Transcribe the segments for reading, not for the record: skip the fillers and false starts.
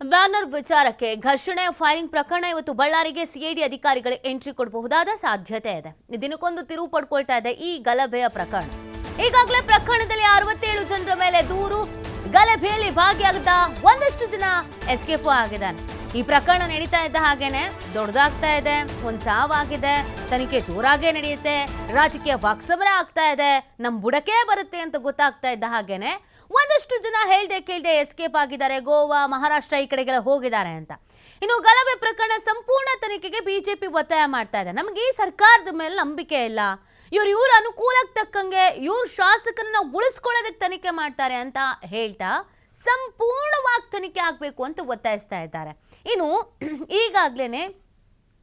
Banner ವಿಚಾರಕ್ಕೆ ಘರ್ಷಣೆ firing ಪ್ರಕರಣ ಇವತ್ತು ಬಳ್ಳಾರಿಗೆ ಸಿಐಡಿ ಅಧಿಕಾರಿಗಳು ಎಂಟ್ರಿ ಕೊಡಬಹುದಾದ ಸಾಧ್ಯತೆ ಇದೆ. ದಿನಕ್ಕೊಂದು ತಿರುವು ಪಡ್ಕೊಳ್ತಾ ಇದೆ ಈ ಗಲಭೆಯ ಪ್ರಕರಣ. ಈಗಾಗಲೇ ಪ್ರಕರಣದಲ್ಲಿ 67 ಜನರ ಮೇಲೆ ದೂರು, ಗಲಭೆಯಲ್ಲಿ ಭಾಗಿಯಾಗಿದ್ದ ಒಂದಷ್ಟು ಜನ ಎಸ್ಕೇಪ್ ಆಗಿದ್ದಾನೆ. ಈ ಪ್ರಕರಣ ನಡೀತಾ ಇದ್ದ ಹಾಗೇನೆ ದೊಡ್ಡದಾಗ್ತಾ ಇದೆ, ಒಂದ್ ಸಾವಾಗಿದೆ, ತನಿಖೆ ಜೋರಾಗೇ ನಡೆಯುತ್ತೆ, ರಾಜಕೀಯ ವಾಕ್ಸಮರ ಆಗ್ತಾ ಇದೆ, ನಮ್ ಬುಡಕೆ ಬರುತ್ತೆ ಅಂತ ಗೊತ್ತಾಗ್ತಾ ಇದ್ದ ಹಾಗೇನೆ ಒಂದಷ್ಟು ಜನ ಹೇಳ್ದೆ ಕೇಳ್ದೆ ಎಸ್ಕೇಪ್ ಆಗಿದ್ದಾರೆ. ಗೋವಾ, ಮಹಾರಾಷ್ಟ್ರ ಈ ಕಡೆಗೆಲ್ಲ ಹೋಗಿದ್ದಾರೆ ಅಂತ. ಇನ್ನು ಗಲಭೆ ಪ್ರಕರಣ ಸಂಪೂರ್ಣ ತನಿಖೆಗೆ ಬಿಜೆಪಿ ಒತ್ತಾಯ ಮಾಡ್ತಾ ಇದೆ. ನಮಗೆ ಈ ಸರ್ಕಾರದ ಮೇಲೆ ನಂಬಿಕೆ ಇಲ್ಲ, ಇವ್ರ ಅನುಕೂಲಕ್ಕೆ ತಕ್ಕಂಗೆ ಇವ್ರ ಶಾಸಕರನ್ನ ಉಳಿಸ್ಕೊಳ್ಳೋದಕ್ಕೆ ತನಿಖೆ ಮಾಡ್ತಾರೆ ಅಂತ ಹೇಳ್ತಾ ಸಂಪೂರ್ಣವಾಗಿ ತನಿಖೆ ಆಗಬೇಕು ಅಂತ ಒತ್ತಾಯಿಸ್ತಾ ಇದ್ದಾರೆ. ಇನ್ನು ಈಗಾಗ್ಲೇನೆ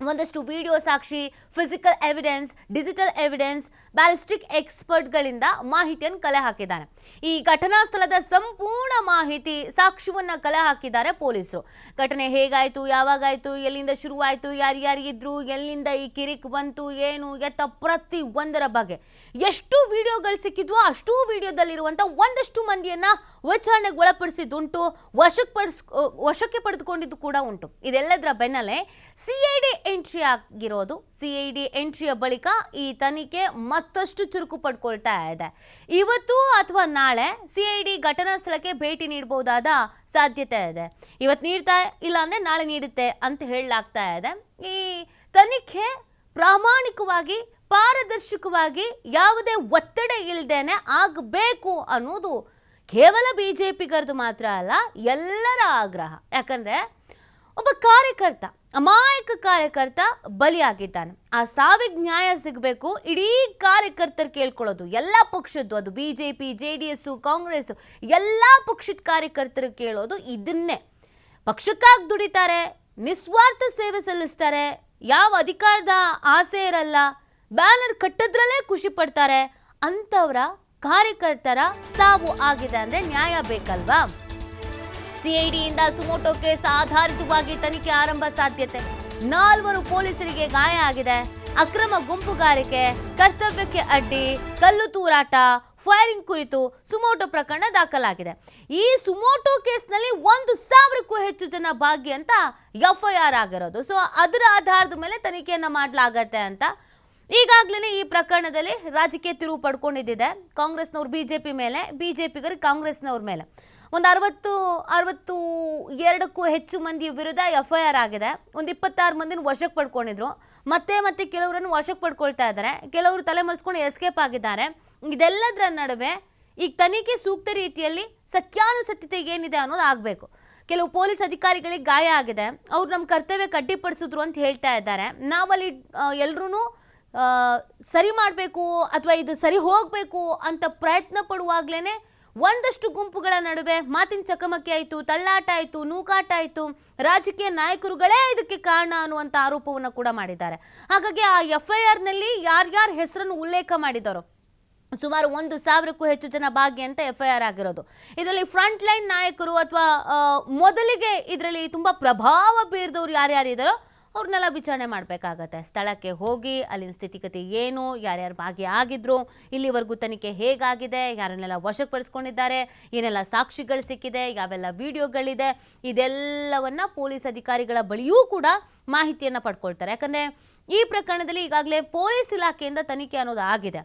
ಒಂದಷ್ಟು ವಿಡಿಯೋ ಸಾಕ್ಷಿ, physical evidence, digital evidence, ballistic ಎಕ್ಸ್ಪರ್ಟ್ಗಳಿಂದ ಮಾಹಿತಿಯನ್ನು ಕಲೆ ಹಾಕಿದ್ದಾನೆ. ಈ ಘಟನಾ ಸ್ಥಳದ ಸಂಪೂರ್ಣ ಮಾಹಿತಿ, ಸಾಕ್ಷ್ಯವನ್ನ ಕಲೆ ಹಾಕಿದ್ದಾರೆ ಪೊಲೀಸರು. ಘಟನೆ ಹೇಗಾಯ್ತು, ಯಾವಾಗಾಯ್ತು, ಎಲ್ಲಿಂದ ಶುರುವಾಯಿತು, ಯಾರ್ಯಾರಿದ್ರು, ಎಲ್ಲಿಂದ ಈ ಕಿರಿಕ್ ಬಂತು, ಏನು ಎತ್ತ, ಪ್ರತಿ ಒಂದರ ಬಗ್ಗೆ ಎಷ್ಟು ವಿಡಿಯೋಗಳು ಸಿಕ್ಕಿದ್ವೋ ಅಷ್ಟು ವಿಡಿಯೋದಲ್ಲಿರುವಂಥ ಒಂದಷ್ಟು ಮಂದಿಯನ್ನ ವಿಚಾರಣೆಗೆ ಒಳಪಡಿಸಿದ್ದುಂಟು, ವಶಕ್ಕೆ ಪಡೆದುಕೊಂಡಿದ್ದು ಕೂಡ ಉಂಟು. ಇದೆಲ್ಲದರ ಬೆನ್ನಲ್ಲೇ ಸಿಐಡಿ ಎಂಟ್ರಿ ಆಗಿರೋದು. ಸಿಐಡಿ ಎಂಟ್ರಿಯ ಬಳಿಕ ಈ ತನಿಖೆ ಮತ್ತಷ್ಟು ಚುರುಕು ಪಡ್ಕೊಳ್ತಾ ಇದೆ. ಇವತ್ತು ಅಥವಾ ನಾಳೆ ಸಿಐಡಿ ಘಟನಾ ಸ್ಥಳಕ್ಕೆ ಭೇಟಿ ನೀಡಬಹುದಾದ ಸಾಧ್ಯತೆ ಇದೆ. ಇವತ್ತು ನೀಡ್ತಾ ಇಲ್ಲ ಅಂದ್ರೆ ನಾಳೆ ನೀಡುತ್ತೆ ಅಂತ ಹೇಳಲಾಗ್ತಾ ಇದೆ. ಈ ತನಿಖೆ ಪ್ರಾಮಾಣಿಕವಾಗಿ, ಪಾರದರ್ಶಕವಾಗಿ, ಯಾವುದೇ ಒತ್ತಡ ಇಲ್ಲದೇನೆ ಆಗಬೇಕು ಅನ್ನೋದು ಕೇವಲ ಬಿಜೆಪಿಗರದು ಮಾತ್ರ ಅಲ್ಲ, ಎಲ್ಲರ ಆಗ್ರಹ. ಯಾಕಂದ್ರೆ ಒಬ್ಬ ಕಾರ್ಯಕರ್ತ, ಅಮಾಯಕ ಕಾರ್ಯಕರ್ತ ಬಲಿಯಾಗಿದ್ದಾನೆ. ಆ ಸಾವಿಗೆ ನ್ಯಾಯ ಸಿಗಬೇಕು. ಇಡೀ ಕಾರ್ಯಕರ್ತರು ಕೇಳ್ಕೊಳ್ಳೋದು, ಎಲ್ಲ ಪಕ್ಷದ್ದು, ಅದು ಬಿಜೆಪಿ, JDS, ಕಾಂಗ್ರೆಸ್, ಎಲ್ಲ ಪಕ್ಷದ ಕಾರ್ಯಕರ್ತರು ಕೇಳೋದು ಇದನ್ನೇ. ಪಕ್ಷಕ್ಕಾಗಿ ದುಡಿತಾರೆ, ನಿಸ್ವಾರ್ಥ ಸೇವೆ ಸಲ್ಲಿಸ್ತಾರೆ, ಯಾವ ಅಧಿಕಾರದ ಆಸೆ ಇರಲ್ಲ, ಬ್ಯಾನರ್ ಕಟ್ಟದ್ರಲ್ಲೇ ಖುಷಿ ಪಡ್ತಾರೆ. ಅಂಥವರ ಕಾರ್ಯಕರ್ತರ ಸಾವು ಆಗಿದೆ ಅಂದ್ರೆ ನ್ಯಾಯ ಬೇಕಲ್ವಾ? ಸಿಐಡಿಯಿಂದ ಸುಮೋಟೋ ಕೇಸ್ ಆಧಾರಿತವಾಗಿ ತನಿಖೆ ಆರಂಭ ಸಾಧ್ಯತೆ. 4 ಪೊಲೀಸರಿಗೆ ಗಾಯ ಆಗಿದೆ. ಅಕ್ರಮ ಗುಂಪುಗಾರಿಕೆ, ಕರ್ತವ್ಯಕ್ಕೆ ಅಡ್ಡಿ, ಕಲ್ಲು ತೂರಾಟ, ಫೈರಿಂಗ್ ಕುರಿತು ಸುಮೋಟೋ ಪ್ರಕರಣ ದಾಖಲಾಗಿದೆ. ಈ ಸುಮೋಟೋ ಕೇಸ್ನಲ್ಲಿ 1,000ಕ್ಕೂ ಹೆಚ್ಚು ಜನ ಭಾಗಿ ಅಂತ FIR ಆಗಿರೋದು. ಸೊ ಅದರ ಆಧಾರದ ಮೇಲೆ ತನಿಖೆಯನ್ನ ಮಾಡಲಾಗತ್ತೆ ಅಂತ ಈಗಾಗಲೇ ಈ ಪ್ರಕರಣದಲ್ಲಿ ರಾಜಕೀಯ ತಿರುವು ಪಡ್ಕೊಂಡಿದ್ದಿದೆ. ಕಾಂಗ್ರೆಸ್ನವ್ರು ಬಿಜೆಪಿ ಮೇಲೆ, ಬಿಜೆಪಿಗರು ಕಾಂಗ್ರೆಸ್ನವ್ರ ಮೇಲೆ. ಒಂದು 62ಕ್ಕೂ ಹೆಚ್ಚು ಮಂದಿ ವಿರುದ್ಧ FIR ಆಗಿದೆ. ಒಂದು 26 ಮಂದಿನ ವಶಕ್ಕೆ ಪಡ್ಕೊಂಡಿದ್ರು. ಮತ್ತೆ ಕೆಲವರನ್ನು ವಶಕ್ಕೆ ಪಡ್ಕೊಳ್ತಾ ಇದ್ದಾರೆ. ಕೆಲವರು ತಲೆಮರೆಸ್ಕೊಂಡು ಎಸ್ಕೇಪ್ ಆಗಿದ್ದಾರೆ. ಇದೆಲ್ಲದರ ನಡುವೆ ಈಗ ತನಿಖೆ ಸೂಕ್ತ ರೀತಿಯಲ್ಲಿ ಸತ್ಯಾನುಸತ್ಯತೆ ಏನಿದೆ ಅನ್ನೋದು ಆಗಬೇಕು. ಕೆಲವು ಪೊಲೀಸ್ ಅಧಿಕಾರಿಗಳಿಗೆ ಗಾಯ ಆಗಿದೆ, ಅವ್ರು ನಮ್ಮ ಕರ್ತವ್ಯಕ್ಕೆ ಅಡ್ಡಿಪಡಿಸಿದ್ರು ಅಂತ ಹೇಳ್ತಾ ಇದ್ದಾರೆ. ನಾವಲ್ಲಿ ಎಲ್ಲರೂ ಸರಿ ಮಾಡಬೇಕು ಅಥವಾ ಇದು ಸರಿ ಹೋಗಬೇಕು ಅಂತ ಪ್ರಯತ್ನ ಪಡುವಾಗಲೇ ಒಂದಷ್ಟು ಗುಂಪುಗಳ ನಡುವೆ ಮಾತಿನ ಚಕಮಕಿ ಆಯಿತು, ತಳ್ಳಾಟ ಆಯಿತು, ನೂಕಾಟ ಆಯಿತು. ರಾಜಕೀಯ ನಾಯಕರುಗಳೇ ಇದಕ್ಕೆ ಕಾರಣ ಅನ್ನುವಂಥ ಆರೋಪವನ್ನು ಕೂಡ ಮಾಡಿದ್ದಾರೆ. ಹಾಗಾಗಿ ಆ FIRನಲ್ಲಿ ಯಾರ್ಯಾರ ಹೆಸರನ್ನು ಉಲ್ಲೇಖ ಮಾಡಿದ್ದಾರೋ ಸುಮಾರು 1,000ಕ್ಕೂ ಹೆಚ್ಚು ಜನ ಭಾಗಿ ಅಂತ FIR ಆಗಿರೋದು. ಇದರಲ್ಲಿ ಫ್ರಂಟ್ ಲೈನ್ ನಾಯಕರು ಅಥವಾ ಮೊದಲಿಗೆ ಇದರಲ್ಲಿ ತುಂಬ ಪ್ರಭಾವ ಬೀರಿದವರು ಯಾರ್ಯಾರಿದ್ದಾರೋ ಅವ್ರನ್ನೆಲ್ಲ ವಿಚಾರಣೆ ಮಾಡಬೇಕಾಗತ್ತೆ. ಸ್ಥಳಕ್ಕೆ ಹೋಗಿ ಅಲ್ಲಿನ ಸ್ಥಿತಿಗತಿ ಏನು, ಯಾರ್ಯಾರು ಭಾಗಿಯಾಗಿದ್ರು, ಇಲ್ಲಿವರೆಗೂ ತನಿಖೆ ಹೇಗಾಗಿದೆ, ಯಾರನ್ನೆಲ್ಲ ವಶಪಡಿಸ್ಕೊಂಡಿದ್ದಾರೆ, ಏನೆಲ್ಲ ಸಾಕ್ಷಿಗಳು ಸಿಕ್ಕಿದೆ, ಯಾವೆಲ್ಲ ವಿಡಿಯೋಗಳಿದೆ, ಇದೆಲ್ಲವನ್ನು ಪೊಲೀಸ್ ಅಧಿಕಾರಿಗಳ ಬಳಿಯೂ ಕೂಡ ಮಾಹಿತಿಯನ್ನು ಪಡ್ಕೊಳ್ತಾರೆ. ಯಾಕಂದರೆ ಈ ಪ್ರಕರಣದಲ್ಲಿ ಈಗಾಗಲೇ ಪೊಲೀಸ್ ಇಲಾಖೆಯಿಂದ ತನಿಖೆ ಅನ್ನೋದು ಆಗಿದೆ.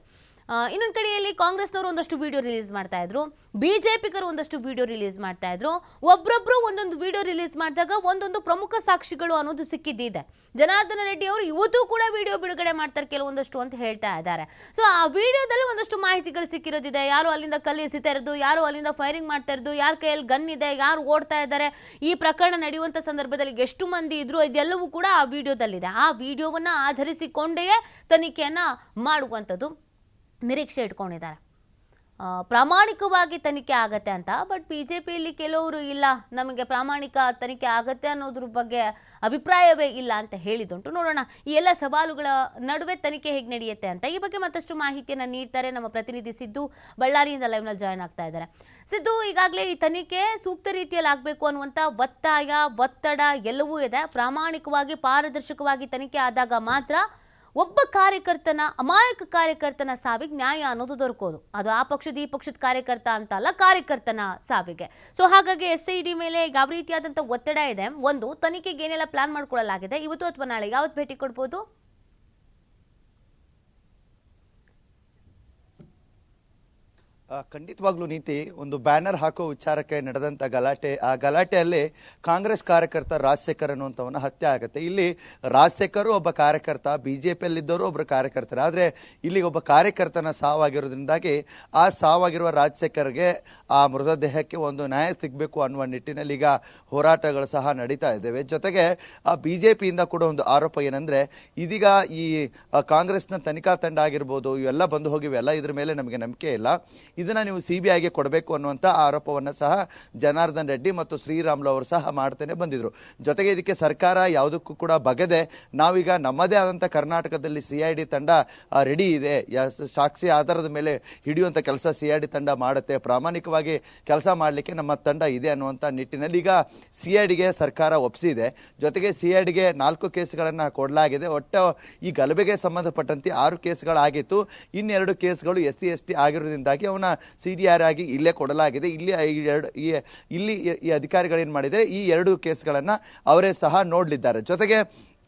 ಇನ್ನೊಂದು ಕಡೆಯಲ್ಲಿ ಕಾಂಗ್ರೆಸ್ನವರು ಒಂದಷ್ಟು ವಿಡಿಯೋ ರಿಲೀಸ್ ಮಾಡ್ತಾ ಇದ್ರು, ಬಿಜೆಪಿಗರು ಒಂದಷ್ಟು ವಿಡಿಯೋ ರಿಲೀಸ್ ಮಾಡ್ತಾ ಇದ್ರು. ಒಬ್ಬೊಬ್ರು ಒಂದೊಂದು ವಿಡಿಯೋ ರಿಲೀಸ್ ಮಾಡಿದಾಗ ಒಂದೊಂದು ಪ್ರಮುಖ ಸಾಕ್ಷಿಗಳು ಅನ್ನೋದು ಸಿಕ್ಕಿದ್ದಿದೆ. ಜನಾರ್ದನ ರೆಡ್ಡಿ ಅವರು ಇವತ್ತು ಕೂಡ ವಿಡಿಯೋ ಬಿಡುಗಡೆ ಮಾಡ್ತಾರೆ ಕೆಲವೊಂದಷ್ಟು ಅಂತ ಹೇಳ್ತಾ ಇದ್ದಾರೆ. ಸೊ ಆ ವಿಡಿಯೋದಲ್ಲಿ ಒಂದಷ್ಟು ಮಾಹಿತಿಗಳು ಸಿಕ್ಕಿರೋದಿದೆ. ಯಾರು ಅಲ್ಲಿಂದ ಕಲ್ಲು ಎಸಿತಾ ಇರೋದು, ಯಾರು ಅಲ್ಲಿಂದ ಫೈರಿಂಗ್ ಮಾಡ್ತಾ ಇರೋದು, ಯಾರ ಕೈಯಲ್ಲಿ ಗನ್ ಇದೆ, ಯಾರು ಓಡ್ತಾ ಇದ್ದಾರೆ, ಈ ಪ್ರಕರಣ ನಡೆಯುವಂಥ ಸಂದರ್ಭದಲ್ಲಿ ಎಷ್ಟು ಮಂದಿ ಇದ್ರು, ಇದೆಲ್ಲವೂ ಕೂಡ ಆ ವಿಡಿಯೋದಲ್ಲಿದೆ. ಆ ವಿಡಿಯೋವನ್ನು ಆಧರಿಸಿಕೊಂಡೇ ತನಿಖೆಯನ್ನು ಮಾಡುವಂಥದ್ದು ನಿರೀಕ್ಷೆ ಇಟ್ಕೊಂಡಿದ್ದಾರೆ. ಪ್ರಾಮಾಣಿಕವಾಗಿ ತನಿಖೆ ಆಗತ್ತೆ ಅಂತ. ಬಟ್ ಬಿಜೆಪಿಯಲ್ಲಿ ಕೆಲವರು ಇಲ್ಲ, ನಮಗೆ ಪ್ರಾಮಾಣಿಕ ತನಿಖೆ ಆಗತ್ತೆ ಅನ್ನೋದ್ರ ಬಗ್ಗೆ ಅಭಿಪ್ರಾಯವೇ ಇಲ್ಲ ಅಂತ ಹೇಳಿದುಂಟು. ನೋಡೋಣ ಈ ಎಲ್ಲ ಸವಾಲುಗಳ ನಡುವೆ ತನಿಖೆ ಹೇಗೆ ನಡೆಯುತ್ತೆ ಅಂತ. ಈ ಬಗ್ಗೆ ಮತ್ತಷ್ಟು ಮಾಹಿತಿಯನ್ನು ನೀಡ್ತಾರೆ ನಮ್ಮ ಪ್ರತಿನಿಧಿ ಸಿದ್ದು, ಬಳ್ಳಾರಿಯಿಂದ ಲೈವ್ನಲ್ಲಿ ಜಾಯ್ನ್ ಆಗ್ತಾ ಇದ್ದಾರೆ. ಸಿದ್ದು, ಈಗಾಗಲೇ ಈ ತನಿಖೆ ಸೂಕ್ತ ರೀತಿಯಲ್ಲಿ ಆಗಬೇಕು ಅನ್ನುವಂಥ ಒತ್ತಾಯ, ಒತ್ತಡ ಎಲ್ಲವೂ ಇದೆ. ಪ್ರಾಮಾಣಿಕವಾಗಿ, ಪಾರದರ್ಶಕವಾಗಿ ತನಿಖೆ ಆದಾಗ ಮಾತ್ರ ಒಬ್ಬ ಕಾರ್ಯಕರ್ತನ ಅಮಾಯಕ ಕಾರ್ಯಕರ್ತನ ಸಾವಿಗೆ ನ್ಯಾಯ ಅನ್ನೋದು ದೊರಕೋದು. ಅದು ಆ ಪಕ್ಷದ ಈ ಪಕ್ಷದ ಕಾರ್ಯಕರ್ತ ಅಂತ ಅಲ್ಲ, ಕಾರ್ಯಕರ್ತನ ಸಾವಿಗೆ. ಸೊ ಹಾಗಾಗಿ SID ಮೇಲೆ ಯಾವ ರೀತಿಯಾದಂಥ ಒತ್ತಡ ಇದೆ, ಒಂದು ತನಿಖೆಗೆ ಏನೆಲ್ಲ ಪ್ಲಾನ್ ಮಾಡ್ಕೊಳ್ಳಲಾಗಿದೆ, ಇವತ್ತು ಅಥವಾ ನಾಳೆ ಯಾವತ್ತು ಭೇಟಿ ಕೊಡ್ಬೋದು? ಖಂಡಿತವಾಗ್ಲೂ ನೀತಿ, ಒಂದು ಬ್ಯಾನರ್ ಹಾಕೋ ವಿಚಾರಕ್ಕೆ ನಡೆದಂಥ ಗಲಾಟೆ, ಆ ಗಲಾಟೆಯಲ್ಲಿ ಕಾಂಗ್ರೆಸ್ ಕಾರ್ಯಕರ್ತ ರಾಜಶೇಖರ್ ಅನ್ನುವಂಥವನ್ನ ಹತ್ಯೆ ಆಗುತ್ತೆ. ಇಲ್ಲಿ ರಾಜಶೇಖರ್ ಒಬ್ಬ ಕಾರ್ಯಕರ್ತ, BJPಯಲ್ಲಿದ್ದವರು ಒಬ್ಬರು ಕಾರ್ಯಕರ್ತರು. ಆದರೆ ಇಲ್ಲಿ ಒಬ್ಬ ಕಾರ್ಯಕರ್ತನ ಸಾವಾಗಿರೋದ್ರಿಂದಾಗಿ ಆ ಸಾವಾಗಿರುವ ರಾಜಶೇಖರ್ಗೆ ಆ ಮೃತದೇಹಕ್ಕೆ ಒಂದು ನ್ಯಾಯ ಸಿಗಬೇಕು ಅನ್ನುವ ನಿಟ್ಟಿನಲ್ಲಿ ಈಗ ಹೋರಾಟಗಳು ಸಹ ನಡೀತಾ ಇದ್ದೇವೆ. ಜೊತೆಗೆ ಆ BJPಯಿಂದ ಕೂಡ ಒಂದು ಆರೋಪ ಏನಂದ್ರೆ, ಇದೀಗ ಈ ಕಾಂಗ್ರೆಸ್ನ ತನಿಖಾ ತಂಡ ಆಗಿರ್ಬೋದು, ಇವೆಲ್ಲ ಬಂದು ಹೋಗಿವೆಲ್ಲ, ಇದ್ರ ಮೇಲೆ ನಮಗೆ ನಂಬಿಕೆ ಇಲ್ಲ, ಇದನ್ನ ನೀವು CBIಗೆ ಕೊಡಬೇಕು ಅನ್ನುವಂಥ ಆರೋಪವನ್ನು ಸಹ ಜನಾರ್ದನ್ ರೆಡ್ಡಿ ಮತ್ತು ಶ್ರೀರಾಮುಲು ಅವರು ಸಹ ಮಾಡ್ತಾನೆ ಬಂದಿದ್ರು. ಜೊತೆಗೆ ಇದಕ್ಕೆ ಸರ್ಕಾರ ಯಾವುದಕ್ಕೂ ಕೂಡ ಬಗೆದೆ, ನಾವೀಗ ನಮ್ಮದೇ ಆದಂಥ ಕರ್ನಾಟಕದಲ್ಲಿ CID ತಂಡ ರೆಡಿ ಇದೆ, ಸಾಕ್ಷಿ ಆಧಾರದ ಮೇಲೆ ಹಿಡಿಯುವಂಥ ಕೆಲಸ CID ತಂಡ ಮಾಡುತ್ತೆ, ಪ್ರಾಮಾಣಿಕವಾಗಿ ಕೆಲಸ ಮಾಡಲಿಕ್ಕೆ ನಮ್ಮ ತಂಡ ಇದೆ ಅನ್ನುವಂಥ ನಿಟ್ಟಿನಲ್ಲಿ ಈಗ CIDಗೆ ಸರ್ಕಾರ ಒಪ್ಪಿಸಿದೆ. ಜೊತೆಗೆ CIDಗೆ 4 ಕೇಸ್ಗಳನ್ನು ಕೊಡಲಾಗಿದೆ. ಒಟ್ಟು ಈ ಗಲಭೆಗೆ ಸಂಬಂಧಪಟ್ಟಂತೆ 6 ಕೇಸ್ಗಳಾಗಿತ್ತು. ಇನ್ನೆರಡು ಕೇಸ್ಗಳು SC ST ಆಗಿರೋದ್ರಿಂದಾಗಿ ಅವನ CDR ಆಗಿ ಇಲ್ಲೇ ಕೊಡಲಾಗಿದೆ. ಇಲ್ಲಿ ಈ ಅಧಿಕಾರಿಗಳು ಏನ್ ಮಾಡಿದರೆ, ಈ 2 ಕೇಸ್ಗಳನ್ನ ಅವರೇ ಸಹ ನೋಡಲಿದ್ದಾರೆ. ಜೊತೆಗೆ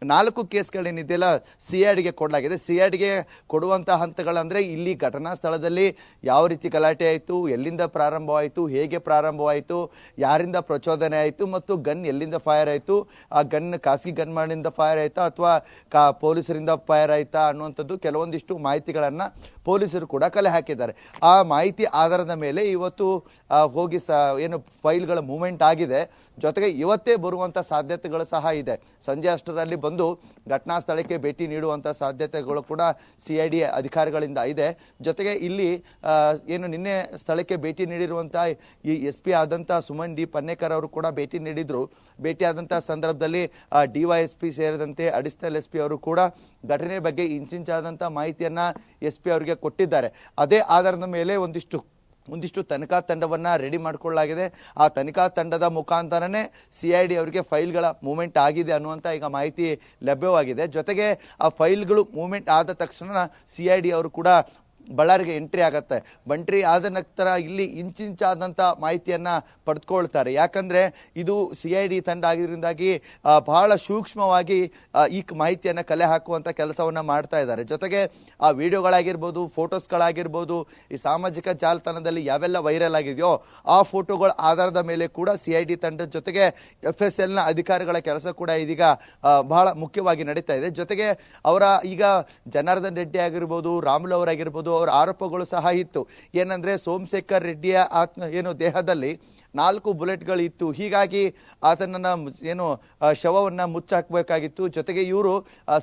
4 ಕೇಸ್ಗಳೇನಿದೆಯಲ್ಲ CIDಗೆ ಕೊಡಲಾಗಿದೆ. CIDಗೆ ಕೊಡುವಂಥ ಹಂತಗಳಂದ್ರೆ, ಇಲ್ಲಿ ಘಟನಾ ಸ್ಥಳದಲ್ಲಿ ಯಾವ ರೀತಿ ಗಲಾಟೆ ಆಯಿತು, ಎಲ್ಲಿಂದ ಪ್ರಾರಂಭವಾಯಿತು, ಹೇಗೆ ಪ್ರಾರಂಭವಾಯಿತು, ಯಾರಿಂದ ಪ್ರಚೋದನೆ ಆಯಿತು, ಮತ್ತು ಗನ್ ಎಲ್ಲಿಂದ ಫೈರ್ ಆಯಿತು, ಆ ಗನ್ ಖಾಸಗಿ ಗನ್ ಮಾಡಿಂದ ಫೈರ್ ಆಯ್ತಾ ಅಥವಾ ಪೊಲೀಸರಿಂದ ಫೈರ್ ಆಯ್ತಾ ಅನ್ನುವಂಥದ್ದು ಕೆಲವೊಂದಿಷ್ಟು ಮಾಹಿತಿಗಳನ್ನ ಪೊಲೀಸರು ಕೂಡ ಕಲೆ ಹಾಕಿದ್ದಾರೆ. ಆ ಮಾಹಿತಿ ಆಧಾರದ ಮೇಲೆ ಇವತ್ತು ಹೋಗಿ ಏನು ಫೈಲ್ಗಳ ಮೂವ್ಮೆಂಟ್ ಆಗಿದೆ. ಜೊತೆಗೆ ಇವತ್ತೇ ಬರುವಂಥ ಸಾಧ್ಯತೆಗಳು ಸಹ ಇದೆ. ಸಂಜೆ ಅಷ್ಟರಲ್ಲಿ ಬಂದು ಘಟನಾ ಸ್ಥಳಕ್ಕೆ ಭೇಟಿ ನೀಡುವಂಥ ಸಾಧ್ಯತೆಗಳು ಕೂಡ CID ಅಧಿಕಾರಿಗಳಿಂದ ಇದೆ. ಜೊತೆಗೆ ಇಲ್ಲಿ ಏನು ನಿನ್ನೆ ಸ್ಥಳಕ್ಕೆ ಭೇಟಿ ನೀಡಿರುವಂಥ ಈ SP ಆದಂಥ ಸುಮನ್ ಡಿ ಪನ್ನೇಕರ್ ಅವರು ಕೂಡ ಭೇಟಿ ನೀಡಿದ್ರು. ಭೇಟಿಯಾದಂಥ ಸಂದರ್ಭದಲ್ಲಿ DYSP ಸೇರಿದಂತೆ ಅಡಿಷನಲ್ SP ಅವರು ಕೂಡ ಘಟನೆ ಬಗ್ಗೆ ಇಂಚಿಂಚಾದಂಥ ಮಾಹಿತಿಯನ್ನ SP ಅವರಿಗೆ ಕೊಟ್ಟಿದ್ದಾರೆ. ಅದೇ ಆಧಾರದ ಮೇಲೆ ಒಂದಿಷ್ಟು ತನಿಖಾ ತಂಡವನ್ನ ರೆಡಿ ಮಾಡಿಕೊಳ್ಳಲಾಗಿದೆ. ಆ ತನಿಖಾ ತಂಡದ ಮುಖಾಂತರನೇ CID ಅವರಿಗೆ ಫೈಲ್ಗಳ ಮೂವ್ಮೆಂಟ್ ಆಗಿದೆ ಅನ್ನುವಂಥ ಈಗ ಮಾಹಿತಿ ಲಭ್ಯವಾಗಿದೆ. ಜೊತೆಗೆ ಆ ಫೈಲ್ಗಳು ಮೂವ್ಮೆಂಟ್ ಆದ ತಕ್ಷಣ CID ಅವರು ಕೂಡ ಬಳ್ಳಾರಿಗೆ ಎಂಟ್ರಿ ಆಗತ್ತೆ. ಬಂಟ್ರಿ ಆದ ನಂತರ ಇಲ್ಲಿ ಇಂಚಿಂಚಾದಂಥ ಮಾಹಿತಿಯನ್ನ ಪಡೆದುಕೊಳ್ತಾರೆ. ಯಾಕಂದ್ರೆ ಇದು CID ತಂಡ ಆಗಿದ್ರಿಂದಾಗಿ ಬಹಳ ಸೂಕ್ಷ್ಮವಾಗಿ ಈ ಮಾಹಿತಿಯನ್ನ ಕಲೆ ಹಾಕುವಂತ ಕೆಲಸವನ್ನ ಮಾಡ್ತಾ ಇದ್ದಾರೆ. ಜೊತೆಗೆ ಆ ವಿಡಿಯೋಗಳಾಗಿರ್ಬೋದು, ಫೋಟೋಸ್ಗಳಾಗಿರ್ಬೋದು, ಈ ಸಾಮಾಜಿಕ ಜಾಲತಾಣದಲ್ಲಿ ಯಾವೆಲ್ಲ ವೈರಲ್ ಆಗಿದೆಯೋ ಆ ಫೋಟೋಗಳ ಆಧಾರದ ಮೇಲೆ ಕೂಡ CID ತಂಡದ ಜೊತೆಗೆ FSLನ ಅಧಿಕಾರಿಗಳ ಕೆಲಸ ಕೂಡ ಇದೀಗ ಬಹಳ ಮುಖ್ಯವಾಗಿ ನಡೀತಾ ಇದೆ. ಜೊತೆಗೆ ಅವರ ಈಗ ಜನಾರ್ದನ್ ರೆಡ್ಡಿ ಆಗಿರ್ಬೋದು, ರಾಮುಲು ಅವರಾಗಿರ್ಬೋದು, ಅವರ ಆರೋಪಗಳು ಸಹ ಇತ್ತು. ಏನಂದ್ರೆ, ಸೋಮಶೇಖರ್ ರೆಡ್ಡಿಯ ಏನು ದೇಹದಲ್ಲಿ 4 ಬುಲೆಟ್ಗಳು ಇತ್ತು, ಹೀಗಾಗಿ ಆತನನ್ನ ಏನು ಶವವನ್ನ ಮುಚ್ಚಾಕಬೇಕಾಗಿತ್ತು. ಜೊತೆಗೆ ಇವರು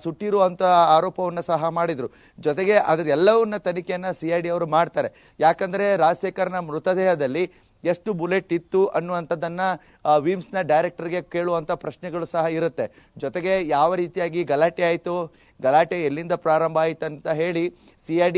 ಸುಟ್ಟಿರುವಂತ ಆರೋಪವನ್ನ ಸಹ ಮಾಡಿದ್ರು. ಜೊತೆಗೆ ಅದ್ರ ಎಲ್ಲವನ್ನ ತನಿಖೆಯನ್ನ CID ಅವರು ಮಾಡ್ತಾರೆ. ಯಾಕಂದ್ರೆ ರಾಜಶೇಖರ್ನ ಮೃತದೇಹದಲ್ಲಿ ಎಷ್ಟು ಬುಲೆಟ್ ಇತ್ತು ಅನ್ನುವಂಥದ್ದನ್ನ ವಿಮ್ಸ್ನ ಡೈರೆಕ್ಟರ್ಗೆ ಕೇಳುವಂಥ ಪ್ರಶ್ನೆಗಳು ಸಹ ಇರುತ್ತೆ. ಜೊತೆಗೆ ಯಾವ ರೀತಿಯಾಗಿ ಗಲಾಟೆ ಆಯಿತು, ಗಲಾಟೆ ಎಲ್ಲಿಂದ ಪ್ರಾರಂಭ ಆಯಿತು ಅಂತ ಹೇಳಿ CID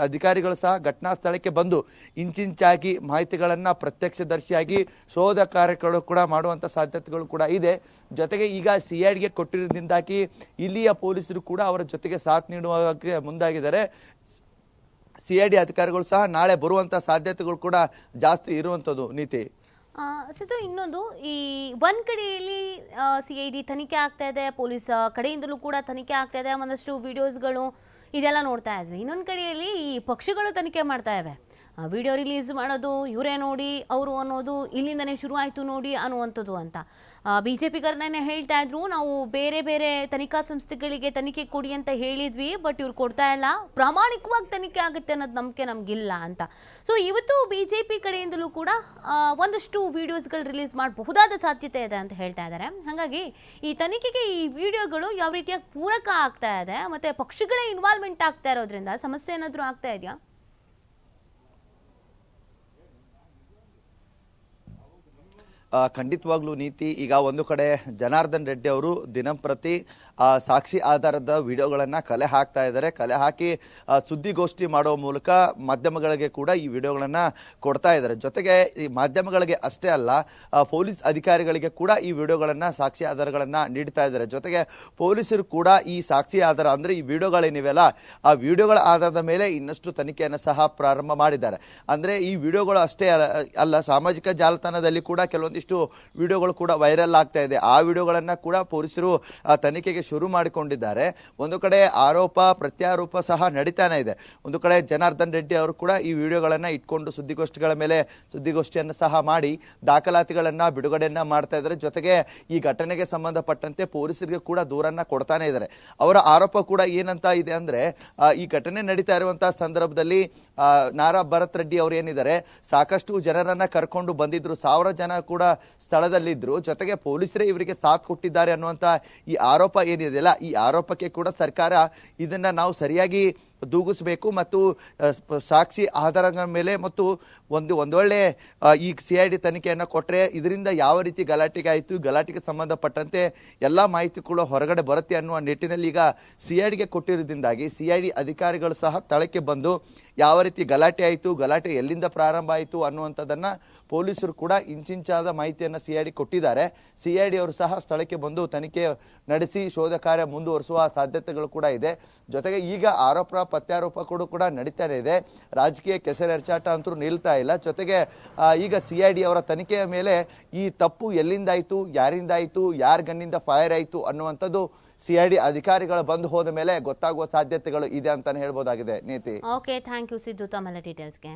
ಅಧಿಕಾರಿಗಳು ಸಹ ಘಟನಾ ಸ್ಥಳಕ್ಕೆ ಬಂದು ಇಂಚಿಂಚಾಗಿ ಮಾಹಿತಿಗಳನ್ನು ಪ್ರತ್ಯಕ್ಷದರ್ಶಿಯಾಗಿ ಶೋಧ ಕಾರ್ಯಗಳು ಕೂಡ ಮಾಡುವಂಥ ಸಾಧ್ಯತೆಗಳು ಕೂಡ ಇದೆ. ಜೊತೆಗೆ ಈಗ CIDಗೆ ಕೊಟ್ಟಿರೋದ್ರಿಂದಾಗಿ ಇಲ್ಲಿಯ ಪೊಲೀಸರು ಕೂಡ ಅವರ ಜೊತೆಗೆ ಸಾಥ್ ನೀಡುವ ಮುಂದಾಗಿದ್ದಾರೆ. CID ಅಧಿಕಾರಿಗಳು ಸಹ ನಾಳೆ ಬರುವಂತ ಸಾಧ್ಯತೆಗಳು ಕೂಡ ಜಾಸ್ತಿ ಇರುವಂತದ್ದು ನೀತಿ. ಸಿದ್ದು, ಇನ್ನೊಂದು, ಈ ಒಂದ್ ಕಡೆಯಲ್ಲಿ CID ತನಿಖೆ ಆಗ್ತಾ ಇದೆ, ಪೊಲೀಸ್ ಕಡೆಯಿಂದಲೂ ಕೂಡ ತನಿಖೆ ಆಗ್ತಾ ಇದೆ, ಒಂದಷ್ಟು ವಿಡಿಯೋಸ್ಗಳು ಇದೆಲ್ಲ ನೋಡ್ತಾ ಇದ್ವಿ. ಇನ್ನೊಂದು ಕಡೆಯಲ್ಲಿ ಈ ಪಕ್ಷಗಳು ತನಿಖೆ ಮಾಡ್ತಾ ಇವೆ. ವಿಡಿಯೋ ರಿಲೀಸ್ ಮಾಡೋದು ಇವರೇ ನೋಡಿ, ಅವರು ಅನ್ನೋದು ಇಲ್ಲಿಂದನೇ ಶುರು ಆಯಿತು ನೋಡಿ ಅನ್ನುವಂಥದ್ದು ಅಂತ. BJPಗರನ್ನೇ ಹೇಳ್ತಾ ಇದ್ರು, ನಾವು ಬೇರೆ ಬೇರೆ ತನಿಖಾ ಸಂಸ್ಥೆಗಳಿಗೆ ತನಿಖೆ ಕೊಡಿ ಅಂತ ಹೇಳಿದ್ವಿ, ಬಟ್ ಇವ್ರು ಕೊಡ್ತಾ ಇಲ್ಲ, ಪ್ರಾಮಾಣಿಕವಾಗಿ ತನಿಖೆ ಆಗುತ್ತೆ ಅನ್ನೋದು ನಂಬಿಕೆ ನಮಗಿಲ್ಲ ಅಂತ. ಸೊ ಇವತ್ತು BJP ಕಡೆಯಿಂದಲೂ ಕೂಡ ಒಂದಷ್ಟು ವಿಡಿಯೋಸ್ಗಳು ರಿಲೀಸ್ ಮಾಡಬಹುದಾದ ಸಾಧ್ಯತೆ ಇದೆ ಅಂತ ಹೇಳ್ತಾ ಇದ್ದಾರೆ. ಹಾಗಾಗಿ ಈ ತನಿಖೆಗೆ ಈ ವಿಡಿಯೋಗಳು ಯಾವ ರೀತಿಯಾಗಿ ಪೂರಕ ಆಗ್ತಾ ಇದೆ, ಮತ್ತೆ ಪಕ್ಷಗಳೇ ಇನ್ವಾಲ್ವ್ಮೆಂಟ್ ಆಗ್ತಾ ಇರೋದ್ರಿಂದ ಸಮಸ್ಯೆ ಏನಾದರೂ ಆಗ್ತಾ ಇದೆಯಾ? ಖಂಡಿತವಾಗ್ಲೂ ನೀತಿ. ಈಗ ಒಂದು ಕಡೆ ಜನಾರ್ದನ್ ರೆಡ್ಡಿ ಅವರು ದಿನಂಪ್ರತಿ ಸಾಕ್ಷಿ ಆಧಾರದ ವಿಡಿಯೋಗಳನ್ನ ಕಲೆ ಹಾಕ್ತಾ ಇದ್ದಾರೆ. ಕಲೆ ಹಾಕಿ ಸುದ್ದಿಗೋಷ್ಠಿ ಮಾಡುವ ಮೂಲಕ ಮಾಧ್ಯಮಗಳಿಗೆ ಕೂಡ ಈ ವಿಡಿಯೋಗಳನ್ನ ಕೊಡ್ತಾ ಇದ್ದಾರೆ. ಜೊತೆಗೆ ಈ ಮಾಧ್ಯಮಗಳಿಗೆ ಅಷ್ಟೇ ಅಲ್ಲ, ಪೊಲೀಸ್ ಅಧಿಕಾರಿಗಳಿಗೆ ಕೂಡ ಈ ವಿಡಿಯೋಗಳನ್ನ ಸಾಕ್ಷಿ ಆಧಾರಗಳನ್ನ ನೀಡ್ತಾ ಇದ್ದಾರೆ. ಜೊತೆಗೆ ಪೊಲೀಸರು ಕೂಡ ಈ ಸಾಕ್ಷಿ ಆಧಾರ ಅಂದ್ರೆ ಈ ವಿಡಿಯೋಗಳೇನಿವೆಲ್ಲ ಆ ವಿಡಿಯೋಗಳ ಆಧಾರದ ಮೇಲೆ ಇನ್ನಷ್ಟು ತನಿಖೆಯನ್ನು ಸಹ ಪ್ರಾರಂಭ ಮಾಡಿದ್ದಾರೆ. ಅಂದ್ರೆ ಈ ವಿಡಿಯೋಗಳು ಅಷ್ಟೇ ಅಲ್ಲ, ಸಾಮಾಜಿಕ ಜಾಲತಾಣದಲ್ಲಿ ಕೂಡ ಕೆಲವೊಂದಿಷ್ಟು ವಿಡಿಯೋಗಳು ಕೂಡ ವೈರಲ್ ಆಗ್ತಾ ಇದೆ. ಆ ವಿಡಿಯೋಗಳನ್ನ ಕೂಡ ಪೊಲೀಸರು ತನಿಖೆಗೆ ಶುರು ಮಾಡಿಕೊಂಡಿದ್ದಾರೆ. ಒಂದು ಕಡೆ ಆರೋಪ ಪ್ರತ್ಯಾರೋಪ ಸಹ ನಡೀತಾನೆ ಇದೆ. ಒಂದು ಕಡೆ ಜನಾರ್ದನ್ ರೆಡ್ಡಿ ಅವರು ಕೂಡ ಈ ವಿಡಿಯೋಗಳನ್ನ ಇಟ್ಕೊಂಡು ಸುದ್ದಿಗೋಷ್ಠಿಗಳ ಮೇಲೆ ಸುದ್ದಿಗೋಷ್ಠಿಯನ್ನು ಸಹ ಮಾಡಿ ದಾಖಲಾತಿಗಳನ್ನ ಬಿಡುಗಡೆಯನ್ನ ಮಾಡ್ತಾ ಇದ್ದಾರೆ. ಜೊತೆಗೆ ಈ ಘಟನೆಗೆ ಸಂಬಂಧಪಟ್ಟಂತೆ ಪೊಲೀಸರಿಗೆ ಕೂಡ ದೂರನ್ನ ಕೊಡ್ತಾನೆ ಇದ್ದಾರೆ. ಅವರ ಆರೋಪ ಕೂಡ ಏನಂತ ಇದೆ ಅಂದ್ರೆ, ಈ ಘಟನೆ ನಡೀತಾ ಇರುವಂತಹ ಸಂದರ್ಭದಲ್ಲಿ ನಾರಾ ಭರತ್ ರೆಡ್ಡಿ ಅವರು ಏನಿದ್ದಾರೆ ಸಾಕಷ್ಟು ಜನರನ್ನ ಕರ್ಕೊಂಡು ಬಂದಿದ್ರು, 1000 ಜನ ಕೂಡ ಸ್ಥಳದಲ್ಲಿದ್ರು. ಜೊತೆಗೆ ಪೊಲೀಸರೇ ಇವರಿಗೆ ಸಾಥ್ ಕೊಟ್ಟಿದ್ದಾರೆ ಅನ್ನುವಂತ ಈ ಆರೋಪ ಏನಿದೆಯಲ್ಲ, ಈ ಆರೋಪಕ್ಕೆ ಕೂಡ ಸರ್ಕಾರ ಇದನ್ನ ನಾವು ಸರಿಯಾಗಿ ದೂಗಿಸಬೇಕು ಮತ್ತು ಸಾಕ್ಷಿ ಆಧಾರದ ಮೇಲೆ ಮತ್ತು ಒಂದೊಳ್ಳೆ ಈ CID ತನಿಖೆಯನ್ನು ಕೊಟ್ಟರೆ ಇದರಿಂದ ಯಾವ ರೀತಿ ಗಲಾಟೆಗೆ ಆಯಿತು, ಗಲಾಟೆಗೆ ಸಂಬಂಧಪಟ್ಟಂತೆ ಎಲ್ಲ ಮಾಹಿತಿ ಕೂಡ ಹೊರಗಡೆ ಬರುತ್ತೆ ಅನ್ನುವ ನಿಟ್ಟಿನಲ್ಲಿ ಈಗ CIDಗೆ ಕೊಟ್ಟಿರೋದ್ರಿಂದಾಗಿ CID ಅಧಿಕಾರಿಗಳು ಸಹ ಸ್ಥಳಕ್ಕೆ ಬಂದು ಯಾವ ರೀತಿ ಗಲಾಟೆ ಆಯಿತು, ಗಲಾಟೆ ಎಲ್ಲಿಂದ ಪ್ರಾರಂಭ ಆಯಿತು ಅನ್ನುವಂಥದ್ದನ್ನ ಪೊಲೀಸರು ಕೂಡ ಇಂಚಿಂಚಾದ ಮಾಹಿತಿಯನ್ನು CID ಕೊಟ್ಟಿದ್ದಾರೆ. CID ಅವರು ಸಹ ಸ್ಥಳಕ್ಕೆ ಬಂದು ತನಿಖೆ ನಡೆಸಿ ಶೋಧ ಕಾರ್ಯ ಮುಂದುವರಿಸುವ ಸಾಧ್ಯತೆಗಳು ಕೂಡ ಇದೆ. ಜೊತೆಗೆ ಈಗ ಆರೋಪ ಪ್ರತ್ಯಾರೋಪ ಕೂಡ ನಡೀತಾನೆ ಇದೆ. ರಾಜಕೀಯ ಕೆಸರೆರಚಾಟ ಅಂತೂ ನಿಲ್ತಾ ಇಲ್ಲ. ಜೊತೆಗೆ ಈಗ CID ಅವರ ತನಿಖೆಯ ಮೇಲೆ ಈ ತಪ್ಪು ಎಲ್ಲಿಂದಾಯಿತು, ಯಾರಿಂದಾಯಿತು, ಯಾರ ಗನ್ನಿಂದ ಫೈರ್ ಆಯಿತು ಅನ್ನುವಂಥದ್ದು CID ಅಧಿಕಾರಿಗಳು ಬಂದು ಹೋದ ಮೇಲೆ ಗೊತ್ತಾಗುವ ಸಾಧ್ಯತೆಗಳು ಇದೆ ಅಂತಾನೆ ಹೇಳ್ಬೋದಾಗಿದೆ. ನೀತಿ. ಓಕೆ, ಥ್ಯಾಂಕ್ ಯು ಸಿದ್ದು ತಮ್ಮೆಲ್ಲ ಡೀಟೇಲ್ಸ್ಗೆ.